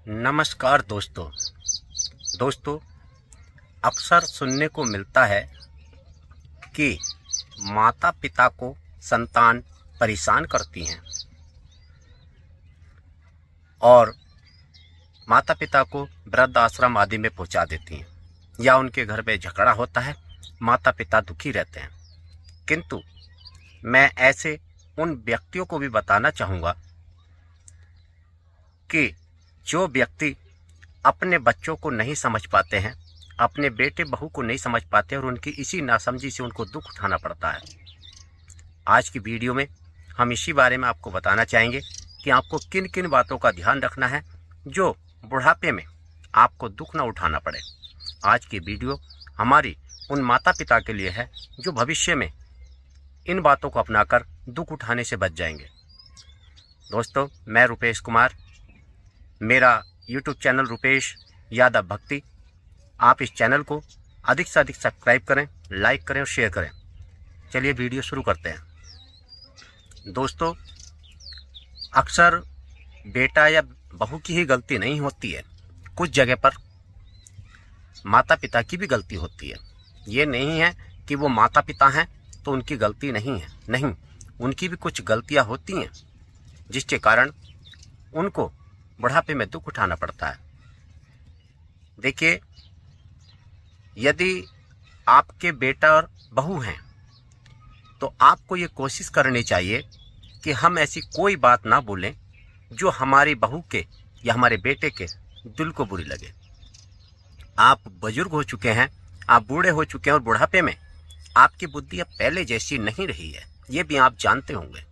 नमस्कार दोस्तों, अक्सर सुनने को मिलता है कि माता पिता को संतान परेशान करती हैं और माता पिता को वृद्ध आश्रम आदि में पहुंचा देती हैं या उनके घर में झगड़ा होता है, माता पिता दुखी रहते हैं। किंतु मैं ऐसे उन व्यक्तियों को भी बताना चाहूँगा कि जो व्यक्ति अपने बच्चों को नहीं समझ पाते हैं, अपने बेटे बहू को नहीं समझ पाते और उनकी इसी नासमझी से उनको दुख उठाना पड़ता है। आज की वीडियो में हम इसी बारे में आपको बताना चाहेंगे कि आपको किन किन बातों का ध्यान रखना है जो बुढ़ापे में आपको दुख ना उठाना पड़े। आज की वीडियो हमारी उन माता पिता के लिए है जो भविष्य में इन बातों को अपनाकर दुख उठाने से बच जाएंगे। दोस्तों, मैं रुपेश कुमार, मेरा YouTube चैनल रुपेश यादव भक्ति। आप इस चैनल को अधिक से अधिक सब्सक्राइब करें, लाइक करें और शेयर करें। चलिए वीडियो शुरू करते हैं। दोस्तों, अक्सर बेटा या बहू की ही गलती नहीं होती है, कुछ जगह पर माता पिता की भी गलती होती है। ये नहीं है कि वो माता पिता हैं तो उनकी गलती नहीं है, नहीं, उनकी भी कुछ गलतियां होती हैं जिसके कारण उनको बुढ़ापे में दुख उठाना पड़ता है। देखिए, यदि आपके बेटा और बहू हैं तो आपको ये कोशिश करनी चाहिए कि हम ऐसी कोई बात ना बोलें जो हमारी बहू के या हमारे बेटे के दिल को बुरी लगे। आप बुजुर्ग हो चुके हैं, आप बूढ़े हो चुके हैं और बुढ़ापे में आपकी बुद्धि अब पहले जैसी नहीं रही है, ये भी आप जानते होंगे।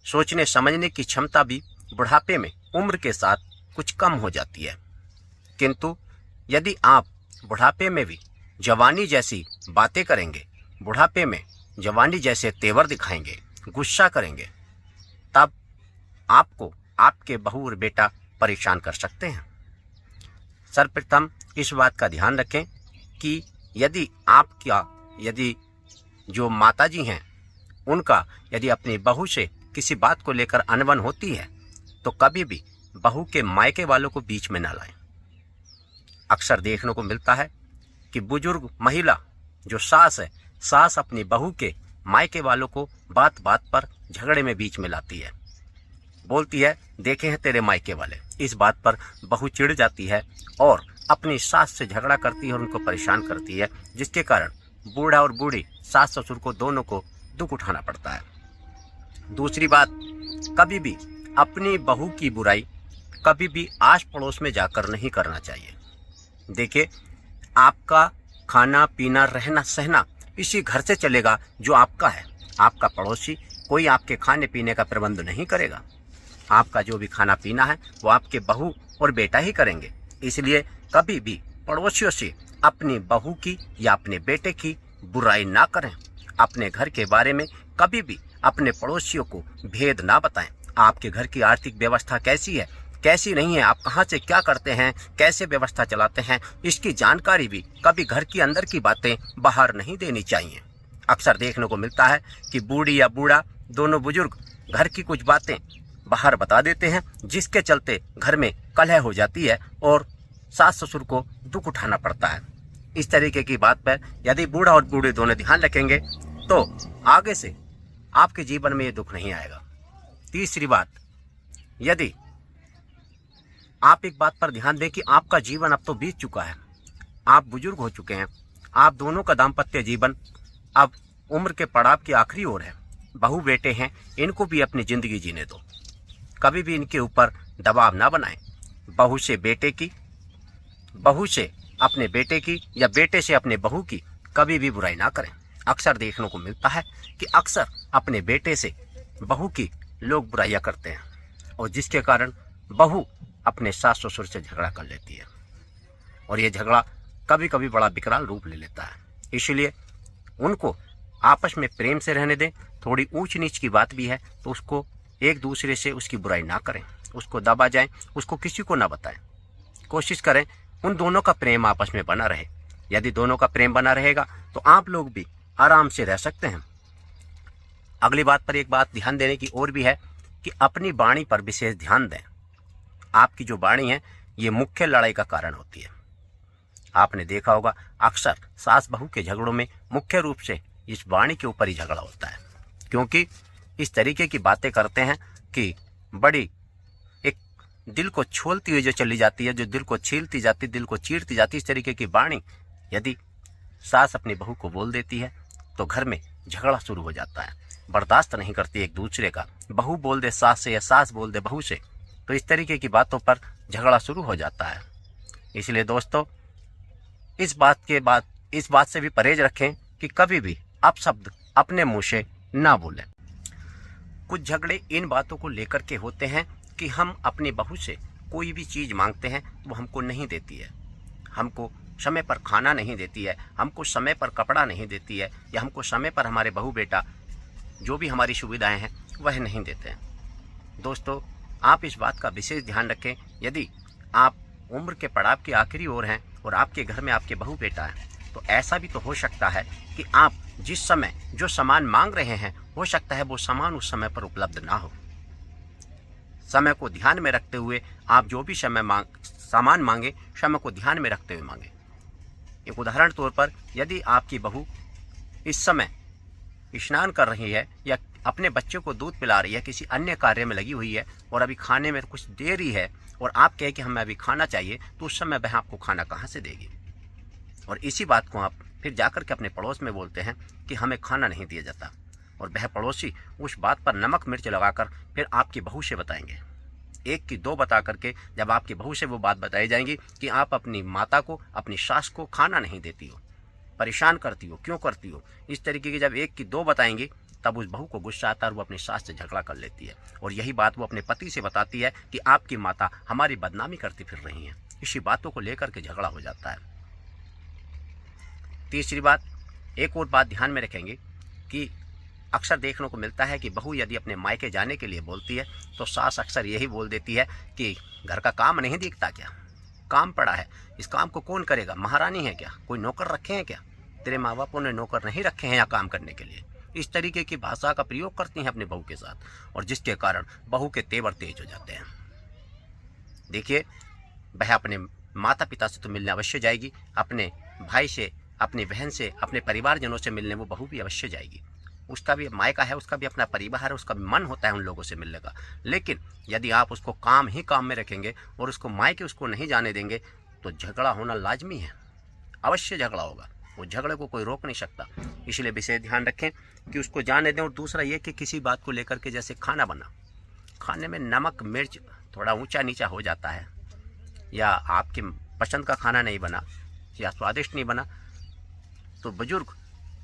सोचने समझने की क्षमता भी बुढ़ापे में उम्र के साथ कुछ कम हो जाती है। किंतु यदि आप बुढ़ापे में भी जवानी जैसी बातें करेंगे, बुढ़ापे में जवानी जैसे तेवर दिखाएंगे, गुस्सा करेंगे, तब आपको आपके बहू और बेटा परेशान कर सकते हैं। सर्वप्रथम इस बात का ध्यान रखें कि यदि जो माताजी हैं उनका यदि अपनी बहू से किसी बात को लेकर अनबन होती है तो कभी भी बहू के मायके वालों को बीच में न लाएं। अक्सर देखने को मिलता है कि बुजुर्ग महिला जो सास है, सास अपनी बहू के मायके वालों को बात बात पर झगड़े में बीच में लाती है, बोलती है देखे हैं तेरे मायके वाले। इस बात पर बहू चिढ़ जाती है और अपनी सास से झगड़ा करती है और उनको परेशान करती है, जिसके कारण बूढ़ा और बूढ़ी सास ससुर को दोनों को दुख उठाना पड़ता है। दूसरी बात, कभी भी अपनी बहू की बुराई कभी भी आस पड़ोस में जाकर नहीं करना चाहिए। देखिए, आपका खाना पीना रहना सहना इसी घर से चलेगा जो आपका है। आपका पड़ोसी कोई आपके खाने पीने का प्रबंध नहीं करेगा। आपका जो भी खाना पीना है वो आपके बहू और बेटा ही करेंगे। इसलिए कभी भी पड़ोसियों से अपनी बहू की या अपने बेटे की बुराई ना करें। अपने घर के बारे में कभी भी अपने पड़ोसियों को भेद ना बताएं। आपके घर की आर्थिक व्यवस्था कैसी है, कैसी नहीं है, आप कहाँ से क्या करते हैं, कैसे व्यवस्था चलाते हैं, इसकी जानकारी भी कभी घर के अंदर की बातें बाहर नहीं देनी चाहिए। अक्सर देखने को मिलता है कि बूढ़ी या बूढ़ा दोनों बुजुर्ग घर की कुछ बातें बाहर बता देते हैं, जिसके चलते घर में कलह हो जाती है और सास ससुर को दुख उठाना पड़ता है। इस तरीके की बात पर यदि बूढ़ा और बूढ़ी दोनों ध्यान रखेंगे तो आगे से आपके जीवन में ये दुख नहीं आएगा। तीसरी बात, यदि आप एक बात पर ध्यान दें कि आपका जीवन अब तो बीत चुका है, आप बुजुर्ग हो चुके हैं, आप दोनों का दाम्पत्य जीवन अब उम्र के पड़ाव की आखिरी ओर है। बहू बेटे हैं, इनको भी अपनी जिंदगी जीने दो। कभी भी इनके ऊपर दबाव ना बनाएं। बहू से बेटे की, बहू से अपने बेटे की या बेटे से अपने बहू की कभी भी बुराई ना करें। अक्सर देखने को मिलता है कि अक्सर अपने बेटे से बहू की लोग बुराइयां करते हैं और जिसके कारण बहू अपने सास ससुर से झगड़ा कर लेती है और ये झगड़ा कभी कभी बड़ा विकराल रूप ले लेता है। इसलिए उनको आपस में प्रेम से रहने दें। थोड़ी ऊंच नीच की बात भी है तो उसको एक दूसरे से उसकी बुराई ना करें, उसको दबा जाएं, उसको किसी को ना बताएं। कोशिश करें उन दोनों का प्रेम आपस में बना रहे। यदि दोनों का प्रेम बना रहेगा तो आप लोग भी आराम से रह सकते हैं। अगली बात पर एक बात ध्यान देने की और भी है कि अपनी वाणी पर विशेष ध्यान दें। आपकी जो वाणी है ये मुख्य लड़ाई का कारण होती है। आपने देखा होगा अक्सर सास बहू के झगड़ों में मुख्य रूप से इस वाणी के ऊपर ही झगड़ा होता है, क्योंकि इस तरीके की बातें करते हैं कि बड़ी एक दिल को छोलती हुई जो चली जाती है, जो दिल को छीलती जाती, दिल को चीरती जाती, इस तरीके की वाणी यदि सास अपनी बहू को बोल देती है तो घर में झगड़ा शुरू हो जाता है। बर्दाश्त नहीं करती एक दूसरे का, बहू बोल दे सास से या सास बोल दे बहू से, तो इस तरीके की बातों पर झगड़ा शुरू हो जाता है। इसलिए दोस्तों इस बात से भी परहेज रखें कि कभी भी अपशब्द अपने मुंह से ना बोलें। कुछ झगड़े इन बातों को लेकर के होते हैं कि हम अपनी बहू से कोई भी चीज़ मांगते हैं तो वो हमको नहीं देती है, हमको समय पर खाना नहीं देती है, हमको समय पर कपड़ा नहीं देती है, या हमको समय पर हमारे बहू बेटा जो भी हमारी सुविधाएं हैं वह नहीं देते हैं। दोस्तों आप इस बात का विशेष ध्यान रखें। यदि आप उम्र के पड़ाव की आखिरी ओर हैं और आपके घर में आपके बहू बेटा है, तो ऐसा भी तो हो सकता है कि आप जिस समय जो सामान मांग रहे हैं हो सकता है वो सामान उस समय पर उपलब्ध ना हो। समय को ध्यान में रखते हुए आप जो भी सामान मांगे, समय को ध्यान में रखते हुए मांगे। एक उदाहरण तौर पर यदि आपकी बहू इस समय स्नान कर रही है या अपने बच्चे को दूध पिला रही है, किसी अन्य कार्य में लगी हुई है और अभी खाने में कुछ देरी है और आप कहें कि हमें अभी खाना चाहिए, तो उस समय वह आपको खाना कहाँ से देगी। और इसी बात को आप फिर जाकर के अपने पड़ोस में बोलते हैं कि हमें खाना नहीं दिया जाता, और वह पड़ोसी उस बात पर नमक मिर्च लगाकर फिर आपकी बहू से बताएंगे। एक की दो बता करके जब आपकी बहू से वो बात बताई जाएंगी कि आप अपनी माता को, अपनी सास को खाना नहीं देती हो, परेशान करती हो, क्यों करती हो, इस तरीके की जब एक की दो बताएंगी तब उस बहू को गुस्सा आता है और वो अपनी सास से झगड़ा कर लेती है। और यही बात वो अपने पति से बताती है कि आपकी माता हमारी बदनामी करती फिर रही हैं। इसी बातों को लेकर के झगड़ा हो जाता है। तीसरी बात, एक और बात ध्यान में रखेंगे कि अक्सर देखने को मिलता है कि बहू यदि अपने मायके जाने के लिए बोलती है तो सास अक्सर यही बोल देती है कि घर का काम नहीं दिखता क्या, काम पड़ा है, इस काम को कौन करेगा, महारानी है क्या, कोई नौकर रखे हैं क्या, तेरे माँ बापों ने नौकर नहीं रखे हैं यहाँ काम करने के लिए। इस तरीके की भाषा का प्रयोग करती हैं अपने बहू के साथ, और जिसके कारण बहू के तेवर तेज हो जाते हैं। देखिए वह अपने माता पिता से तो मिलने अवश्य जाएगी, अपने भाई से, अपनी बहन से, अपने परिवारजनों से मिलने वो बहू भी अवश्य जाएगी। उसका भी मायका है, उसका भी अपना परिवार है, उसका भी मन होता है उन लोगों से मिलने का। लेकिन यदि आप उसको काम ही काम में रखेंगे और उसको मायके उसको नहीं जाने देंगे तो झगड़ा होना लाजमी है, अवश्य झगड़ा होगा, वो झगड़े को कोई रोक नहीं सकता। इसलिए विशेष ध्यान रखें कि उसको जाने दें। और दूसरा ये कि किसी बात को लेकर के, जैसे खाना बना, खाने में नमक मिर्च थोड़ा ऊंचा नीचा हो जाता है, या आपकी पसंद का खाना नहीं बना या स्वादिष्ट नहीं बना, तो बुजुर्ग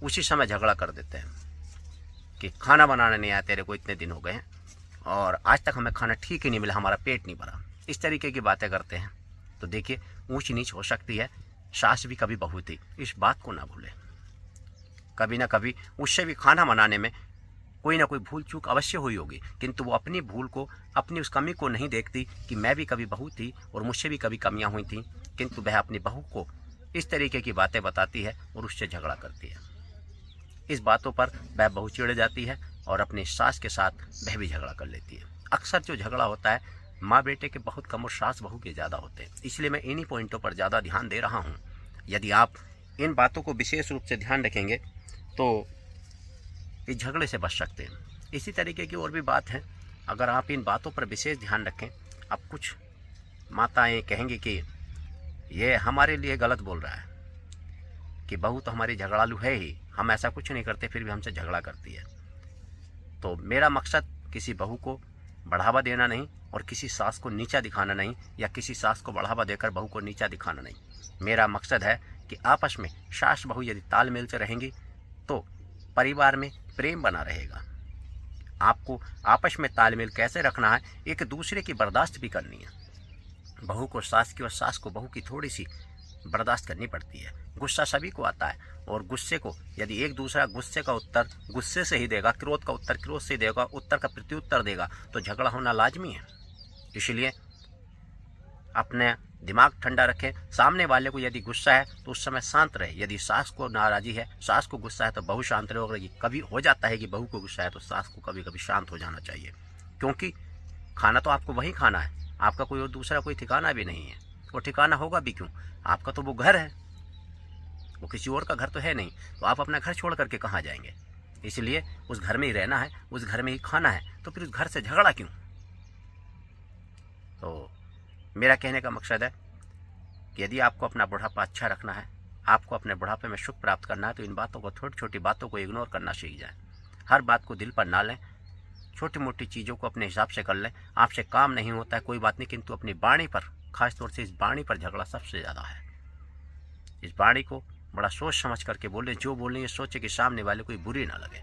उसी समय झगड़ा कर देते हैं कि खाना बनाना नहीं आया तेरे को, इतने दिन हो गए हैं और आज तक हमें खाना ठीक ही नहीं मिला, हमारा पेट नहीं भरा, इस तरीके की बातें करते हैं। तो देखिए ऊंच नीच हो सकती है, सास भी कभी बहू थी, इस बात को ना भूलें। कभी ना कभी उससे भी खाना बनाने में कोई ना कोई भूल चूक अवश्य हुई होगी, किंतु वो अपनी भूल को, अपनी उस कमी को नहीं देखती कि मैं भी कभी बहू थी और मुझसे भी कभी कमियां हुई थी, किंतु वह अपनी बहू को इस तरीके की बातें बताती है और उससे झगड़ा करती है। इस बातों पर वह बहू चिढ़ जाती है और अपनी सास के साथ वह भी झगड़ा कर लेती है। अक्सर जो झगड़ा होता है माँ बेटे के बहुत कम और सास बहू के ज़्यादा होते हैं, इसलिए मैं इन्हीं पॉइंटों पर ज़्यादा ध्यान दे रहा हूँ। यदि आप इन बातों को विशेष रूप से ध्यान रखेंगे तो इस झगड़े से बच सकते हैं। इसी तरीके की और भी बात है, अगर आप इन बातों पर विशेष ध्यान रखें। अब कुछ माताएं कहेंगी कि ये हमारे लिए गलत बोल रहा है कि बहू तो हमारी झगड़ालू है ही, हम ऐसा कुछ नहीं करते फिर भी हमसे झगड़ा करती है। तो मेरा मकसद किसी बहू को बढ़ावा देना नहीं और किसी सास को नीचा दिखाना नहीं, या किसी सास को बढ़ावा देकर बहू को नीचा दिखाना नहीं। मेरा मकसद है कि आपस में सास बहू यदि तालमेल से रहेंगी तो परिवार में प्रेम बना रहेगा। आपको आपस में तालमेल कैसे रखना है, एक दूसरे की बर्दाश्त भी करनी है। बहू को सास की और सास को बहू की थोड़ी सी बर्दाश्त करनी पड़ती है। गुस्सा सभी को आता है और गुस्से को यदि एक दूसरा गुस्से का उत्तर गुस्से से ही देगा, क्रोध का उत्तर क्रोध से देगा, उत्तर का प्रत्युत्तर देगा, तो झगड़ा होना लाजमी है। इसलिए अपने दिमाग ठंडा रखें। सामने वाले को यदि गुस्सा है तो उस समय शांत रहे। यदि सास को नाराज़ी है, सास को गुस्सा है तो बहू शांत रहे। और कभी हो जाता है कि बहू को गुस्सा है तो सास को कभी कभी शांत हो जाना चाहिए, क्योंकि खाना तो आपको वही खाना है, आपका कोई और दूसरा कोई ठिकाना भी नहीं है। वो ठिकाना होगा भी क्यों, आपका तो वो घर है, वो किसी और का घर तो है नहीं। तो आप अपना घर छोड़ करके कहाँ जाएंगे? इसलिए उस घर में ही रहना है, उस घर में ही खाना है, तो फिर उस घर से झगड़ा क्यों? तो मेरा कहने का मकसद है कि यदि आपको अपना बुढ़ापा अच्छा रखना है, आपको अपने बुढ़ापे में सुख प्राप्त करना है, तो इन बातों को, छोटी छोटी बातों को इग्नोर करना सीख जाए। हर बात को दिल पर ना लें, छोटी मोटी चीज़ों को अपने हिसाब से कर लें। आपसे काम नहीं होता है कोई बात नहीं, किंतु अपनी वाणी पर, खासतौर से इस वाणी पर झगड़ा सबसे ज़्यादा है। इस वाणी को बड़ा सोच समझ करके बोले, जो बोलें ये सोचे कि सामने वाले कोई बुरी ना लगे।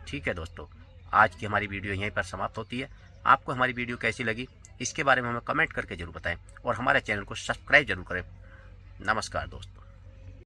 ठीक है दोस्तों, आज की हमारी वीडियो यहीं पर समाप्त होती है। आपको हमारी वीडियो कैसी लगी इसके बारे में हमें कमेंट करके जरूर बताएं और हमारे चैनल को सब्सक्राइब जरूर करें। नमस्कार दोस्तों।